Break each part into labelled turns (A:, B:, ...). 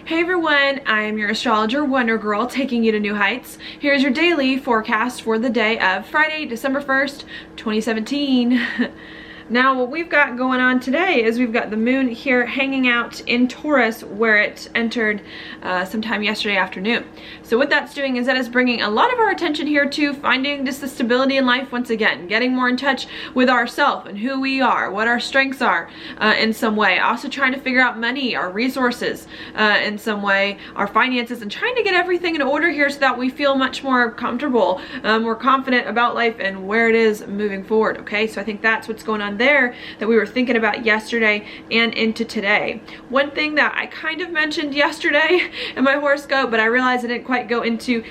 A: Hey everyone, I am your astrologer Wonder Girl, taking you to new heights. Here's your daily forecast for the day of Friday, December 1st, 2017. Now what we've got going on today is we've got the moon here hanging out in Taurus, where it entered sometime yesterday afternoon. So what that's doing is that it's bringing a lot of our attention here to finding just the stability in life once again, getting more in touch with ourselves and who we are, what our strengths are in some way. Also trying to figure out money, our resources in some way, our finances, and trying to get everything in order here so that we feel much more comfortable, more confident about life and where it is moving forward. Okay, so I think that's what's going on there that we were thinking about yesterday and into today. One thing that I kind of mentioned yesterday in my horoscope, but I realized I didn't quite go into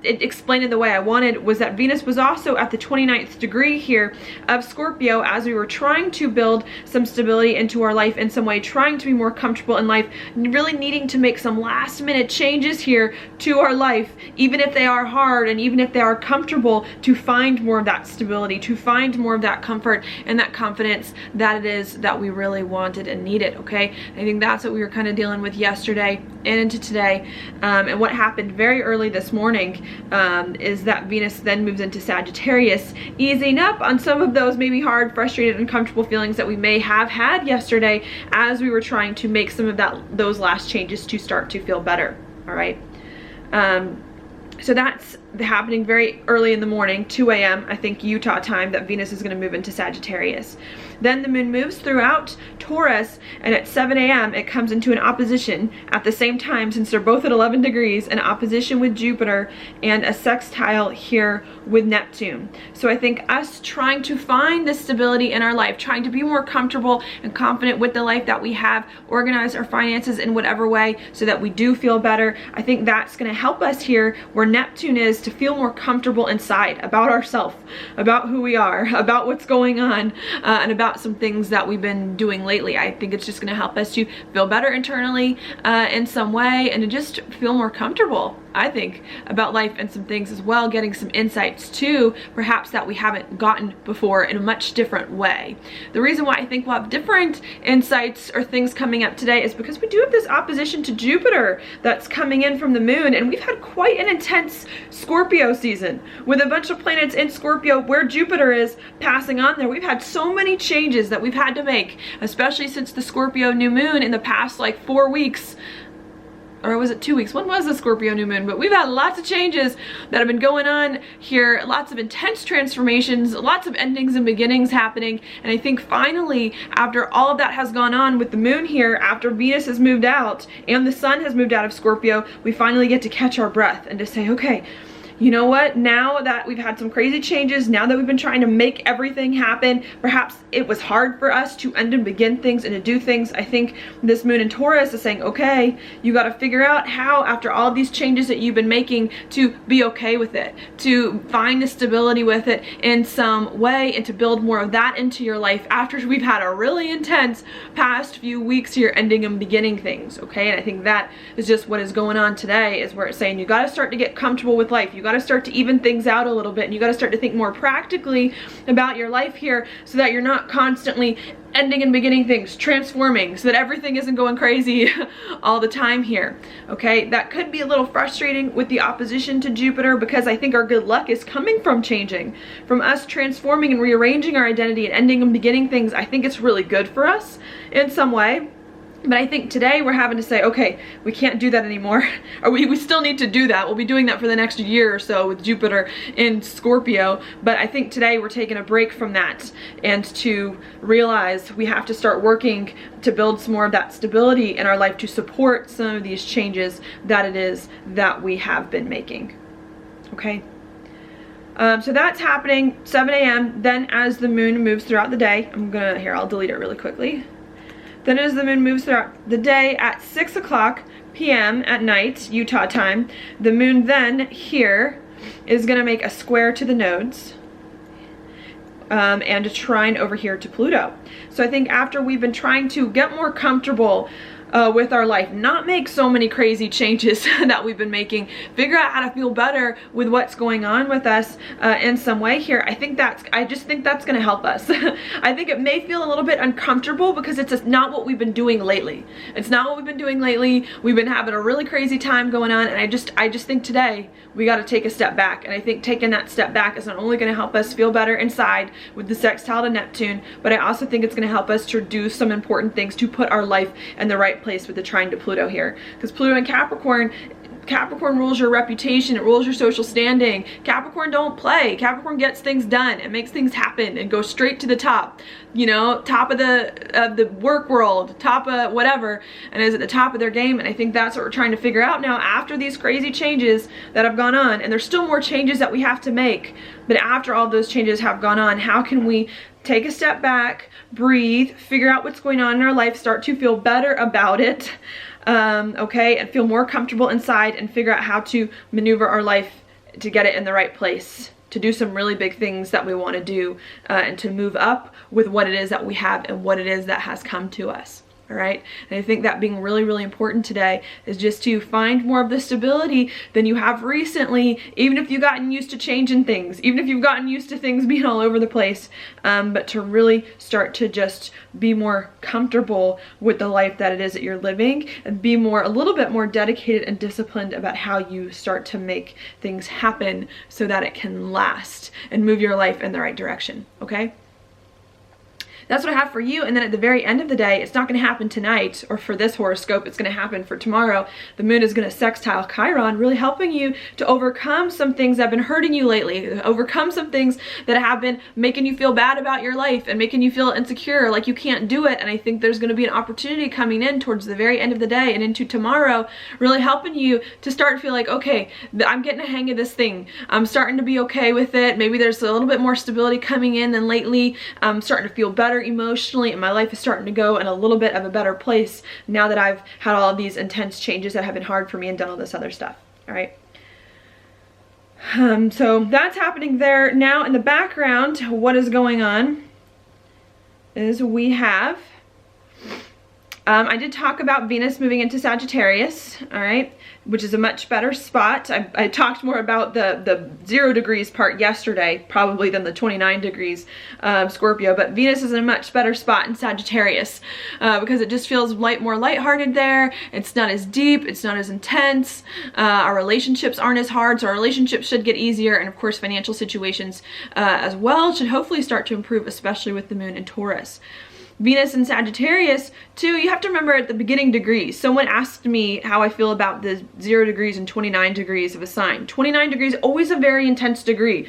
A: it explained in the way I wanted, was that Venus was also at the 29th degree here of Scorpio as we were trying to build some stability into our life in some way, trying to be more comfortable in life, really needing to make some last minute changes here to our life, even if they are hard and even if they are comfortable, to find more of that stability, to find more of that comfort and that confidence that it is that we really wanted and needed. Okay, I think that's what we were kind of dealing with yesterday and into today. And what happened very early this morning is that Venus then moves into Sagittarius, easing up on some of those maybe hard, frustrated, uncomfortable feelings that we may have had yesterday as we were trying to make some of those last changes to start to feel better. All right. So that's happening very early in the morning, 2 a.m. I think Utah time, that Venus is going to move into Sagittarius. Then the moon moves throughout Taurus, and at 7 a.m. it comes into an opposition at the same time, since they're both at 11 degrees, an opposition with Jupiter and a sextile here with Neptune. So I think us trying to find this stability in our life, trying to be more comfortable and confident with the life that we have, organize our finances in whatever way so that we do feel better, I think that's going to help us here where Neptune is, to feel more comfortable inside about ourselves, about who we are, about what's going on, and about some things that we've been doing lately. I think it's just going to help us to feel better internally in some way, and to just feel more comfortable, I think, about life and some things as well, getting some insights too, perhaps that we haven't gotten before in a much different way. The reason why I think we'll have different insights or things coming up today is because we do have this opposition to Jupiter that's coming in from the moon, and we've had quite an intense Scorpio season with a bunch of planets in Scorpio where Jupiter is passing on there. We've had so many changes that we've had to make, especially since the Scorpio new moon in the past like 4 weeks. Or was it 2 weeks? When was the Scorpio new moon? But we've had lots of changes that have been going on here, lots of intense transformations, lots of endings and beginnings happening. And I think finally, after all of that has gone on with the moon here, after Venus has moved out and the sun has moved out of Scorpio, we finally get to catch our breath and to say, okay, you know what, now that we've had some crazy changes, now that we've been trying to make everything happen, perhaps it was hard for us to end and begin things and to do things. I think this moon in Taurus is saying, okay, you got to figure out how, after all these changes that you've been making, to be okay with it, to find the stability with it in some way, and to build more of that into your life after we've had a really intense past few weeks here ending and beginning things. Okay, and I think that is just what is going on today, is where it's saying you got to start to get comfortable with life. You got to start to even things out a little bit, and you got to start to think more practically about your life here, so that you're not constantly ending and beginning things, transforming, so that everything isn't going crazy all the time here. Okay, that could be a little frustrating with the opposition to Jupiter, because I think our good luck is coming from changing, from us transforming and rearranging our identity and ending and beginning things. I think it's really good for us in some way. But I think today we're having to say, okay, we can't do that anymore. Or we still need to do that. We'll be doing that for the next year or so with Jupiter in Scorpio. But I think today we're taking a break from that, and to realize we have to start working to build some more of that stability in our life to support some of these changes that it is that we have been making. Okay. So that's happening 7 a.m. Then as the moon moves throughout the day, I'll delete it really quickly. Then as the moon moves throughout the day at 6 o'clock p.m. at night, Utah time, the moon then here is going to make a square to the nodes and a trine over here to Pluto. So I think after we've been trying to get more comfortable with our life, not make so many crazy changes that we've been making. Figure out how to feel better with what's going on with us in some way here. I just think that's going to help us. I think it may feel a little bit uncomfortable because it's just not what we've been doing lately. It's not what we've been doing lately. We've been having a really crazy time going on, and I just think today we got to take a step back. And I think taking that step back is not only going to help us feel better inside with the sextile to Neptune, but I also think it's going to help us to do some important things to put our life in the right place with the trine to Pluto here. Because Pluto in Capricorn rules your reputation, it rules your social standing. Capricorn don't play. Capricorn gets things done. It makes things happen and goes straight to the top. You know, top of the work world, top of whatever, and is at the top of their game. And I think that's what we're trying to figure out now after these crazy changes that have gone on. And there's still more changes that we have to make. But after all those changes have gone on, how can we take a step back, breathe, figure out what's going on in our life, start to feel better about it, okay, and feel more comfortable inside, and figure out how to maneuver our life to get it in the right place, to do some really big things that we want to do, and to move up with what it is that we have and what it is that has come to us. All right, and I think that being really, really important today is just to find more of the stability than you have recently, even if you've gotten used to changing things, even if you've gotten used to things being all over the place, but to really start to just be more comfortable with the life that it is that you're living, and be a little bit more dedicated and disciplined about how you start to make things happen so that it can last and move your life in the right direction, okay? That's what I have for you. And then at the very end of the day, it's not going to happen tonight or for this horoscope. It's going to happen for tomorrow. The moon is going to sextile Chiron, really helping you to overcome some things that have been hurting you lately, overcome some things that have been making you feel bad about your life and making you feel insecure, like you can't do it. And I think there's going to be an opportunity coming in towards the very end of the day and into tomorrow, really helping you to start to feel like, okay, I'm getting a hang of this thing. I'm starting to be okay with it. Maybe there's a little bit more stability coming in than lately. I'm starting to feel better emotionally, and my life is starting to go in a little bit of a better place now that I've had all of these intense changes that have been hard for me and done all this other stuff. All right. So that's happening there. Now in the background, what is going on is we have, I did talk about Venus moving into Sagittarius, all right, which is a much better spot. I talked more about the 0 degrees part yesterday, probably, than the 29 degrees Scorpio, but Venus is in a much better spot in Sagittarius because it just feels more lighthearted there. It's not as deep, it's not as intense. Our relationships aren't as hard, so our relationships should get easier, and of course financial situations as well should hopefully start to improve, especially with the moon in Taurus. Venus in Sagittarius, too, you have to remember at the beginning degrees. Someone asked me how I feel about the 0 degrees and 29 degrees of a sign. 29 degrees, always a very intense degree.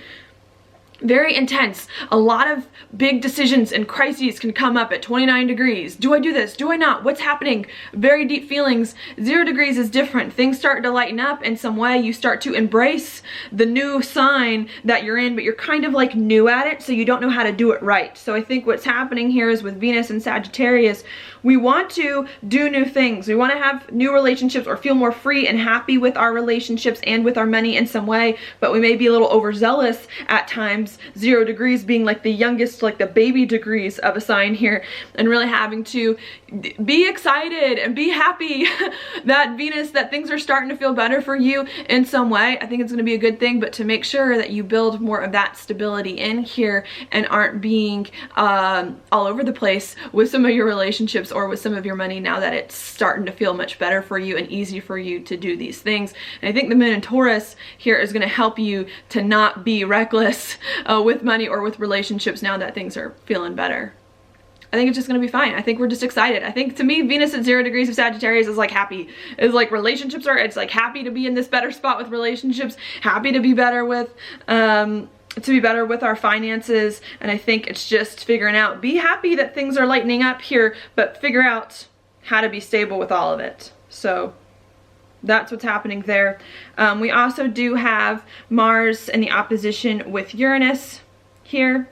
A: Very intense. A lot of big decisions and crises can come up at 29 degrees. Do I do this? Do I not? What's happening? Very deep feelings. 0 degrees is different. Things start to lighten up in some way. You start to embrace the new sign that you're in, but you're kind of like new at it, so you don't know how to do it right. So I think what's happening here is with Venus and Sagittarius, we want to do new things. We want to have new relationships or feel more free and happy with our relationships and with our money in some way, but we may be a little overzealous at times. 0 degrees being like the youngest, like the baby degrees of a sign here, and really having to be excited and be happy that Venus, that things are starting to feel better for you in some way. I think it's going to be a good thing, but to make sure that you build more of that stability in here and aren't being all over the place with some of your relationships or with some of your money now that it's starting to feel much better for you and easy for you to do these things. And I think the moon in Taurus here is going to help you to not be reckless with money or with relationships now that things are feeling better. I think it's just going to be fine. I think we're just excited. I think to me, Venus at 0 degrees of Sagittarius is like happy. It's like relationships are, it's like happy to be in this better spot with relationships, happy to be better with, our finances. And I think it's just figuring out, be happy that things are lightening up here, but figure out how to be stable with all of it. So that's what's happening there. We also do have Mars in the opposition with Uranus here.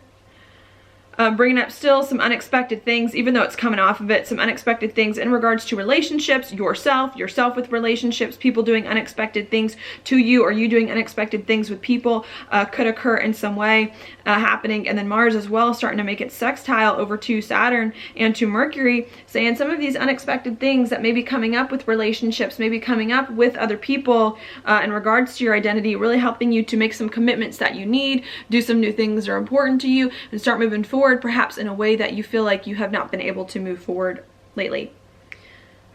A: bringing up still some unexpected things, even though it's coming off of it, some unexpected things in regards to relationships, yourself with relationships, people doing unexpected things to you, or you doing unexpected things with people could occur in some way happening. And then Mars as well starting to make its sextile over to Saturn and to Mercury, saying some of these unexpected things that may be coming up with relationships, maybe coming up with other people in regards to your identity, really helping you to make some commitments that you need, do some new things that are important to you, and start moving forward, perhaps in a way that you feel like you have not been able to move forward lately.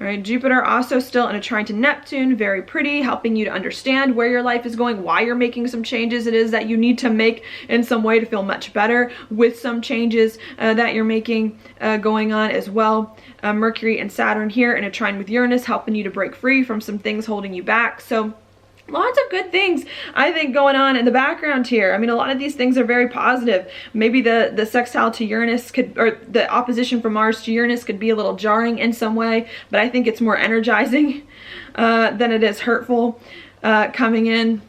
A: All right, Jupiter also still in a trine to Neptune, very pretty, helping you to understand where your life is going, why you're making some changes it is that you need to make in some way to feel much better with some changes that you're making going on as well. Mercury and Saturn here in a trine with Uranus, helping you to break free from some things holding you back. So lots of good things, I think, going on in the background here. I mean, a lot of these things are very positive. Maybe the sextile to Uranus could, or the opposition from Mars to Uranus could be a little jarring in some way, but I think it's more energizing than it is hurtful coming in.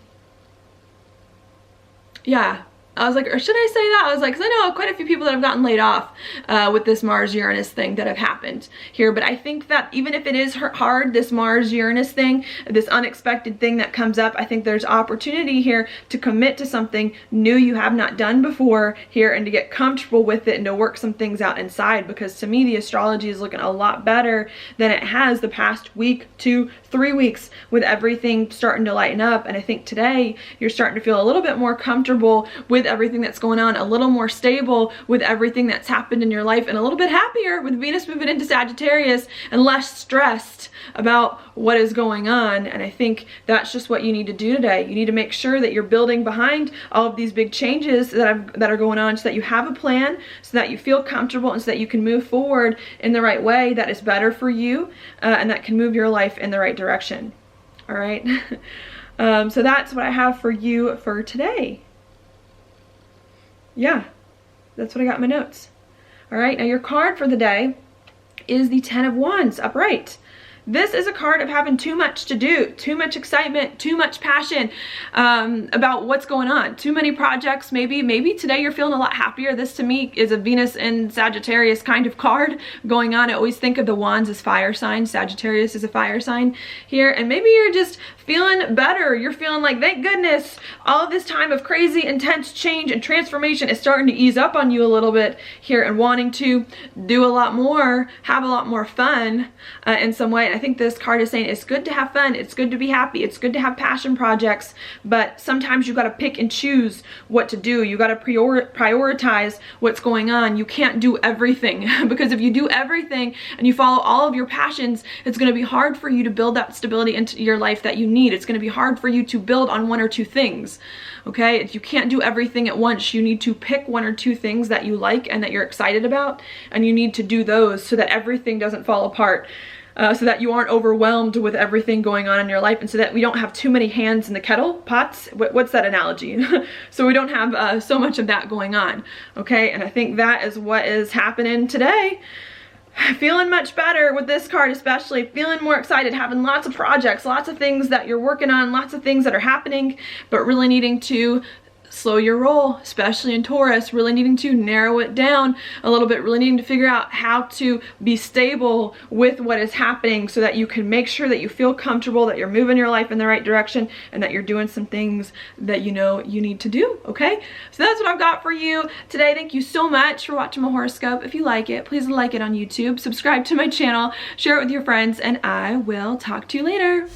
A: Yeah. I was like, or should I say that? I was like, because I know quite a few people that have gotten laid off with this Mars-Uranus thing that have happened here. But I think that even if it is hard, this Mars-Uranus thing, this unexpected thing that comes up, I think there's opportunity here to commit to something new you have not done before here, and to get comfortable with it and to work some things out inside. Because to me, the astrology is looking a lot better than it has the past week, 2, 3 weeks, with everything starting to lighten up. And I think today you're starting to feel a little bit more comfortable with everything that's going on, a little more stable with everything that's happened in your life, and a little bit happier with Venus moving into Sagittarius, and less stressed about what is going on. And I think that's just what you need to do today. You need to make sure that you're building behind all of these big changes that are going on, so that you have a plan, so that you feel comfortable, and so that you can move forward in the right way that is better for you and that can move your life in the right direction. All right. So that's what I have for you for today. Yeah, that's what I got in my notes. All right, now your card for the day is the 10 of Wands upright. This is a card of having too much to do, too much excitement, too much passion about what's going on. Too many projects, maybe today you're feeling a lot happier. This to me is a Venus in Sagittarius kind of card going on. I always think of the Wands as fire signs. Sagittarius is a fire sign here. And maybe you're just feeling better. You're feeling like, thank goodness, all of this time of crazy, intense change and transformation is starting to ease up on you a little bit here, and wanting to do a lot more, have a lot more fun in some way. And I think this card is saying it's good to have fun, it's good to be happy, it's good to have passion projects, but sometimes you got to pick and choose what to do. You got to prioritize what's going on. You can't do everything because if you do everything and you follow all of your passions, it's going to be hard for you to build that stability into your life that you need. It's going to be hard for you to build on 1 or 2 things. Okay, if you can't do everything at once, you need to pick 1 or 2 things that you like and that you're excited about, and you need to do those so that everything doesn't fall apart. So that you aren't overwhelmed with everything going on in your life, and so that we don't have too many hands in the kettle pots. What's that analogy? So we don't have so much of that going on. Okay, and I think that is what is happening today. Feeling much better with this card, especially feeling more excited, having lots of projects, lots of things that you're working on, lots of things that are happening, but really needing to slow your roll, especially in Taurus, really needing to narrow it down a little bit, really needing to figure out how to be stable with what is happening, so that you can make sure that you feel comfortable, that you're moving your life in the right direction, and that you're doing some things that you know you need to do. Okay, so that's what I've got for you today. Thank you so much for watching my horoscope. If you like it, please like it on YouTube, subscribe to my channel, share it with your friends, and I will talk to you later.